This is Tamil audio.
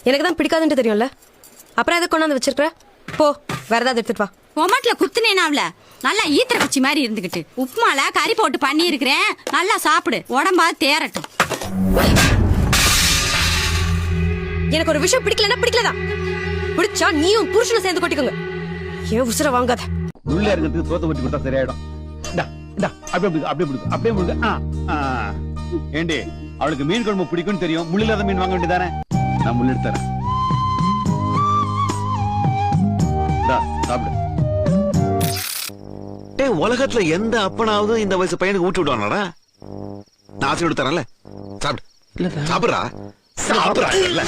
எனக்கு தான் பிடிக்காதுன்ட்டு தெரியும்ல, அப்புறம் எதை கொண்டாந்து வச்சிருக்கிற? போ, வேற ஏதாவது எடுத்துட்டு வா. ஒமட்ல குத்துனேனாவ்ல நல்லா ஈத்திர குச்சி மாதிரி இருந்துகிட்டு உப்புமால கறி போட்டு பண்ணி இருக்கிறேன், நல்லா சாப்பிடு, உடம்பா தேரட்டும். எனக்கு ஒரு விஷயம் பிடிக்கலன்னா பிடிக்கலதான், பிடிச்சா நீயும் புருஷனும் சேர்ந்து கொட்டிக்கோங்க. ஏன் உசுர வாங்காத. உள்ள இருக்கிறதுக்கு தோத்த வச்சு கொடுத்தா சரியாயிடும். அப்படியே ஏண்டி, அவளுக்கு மீன் குழம்பு பிடிக்கும்னு தெரியும், முள்ளில்லாத மீன் வாங்க வேண்டியதானே? நான் முள் எடுத்து தரேன், சாப்பிடு. உலகத்துல எந்த அப்பனாவது இந்த வயசு பையனுக்கு ஊட்டி விடுவானடா? நான் ஆசை விட்டு தரேன்ல, சாப்பிடு. சாப்பிடுறா, சாப்பிடுறா. இல்ல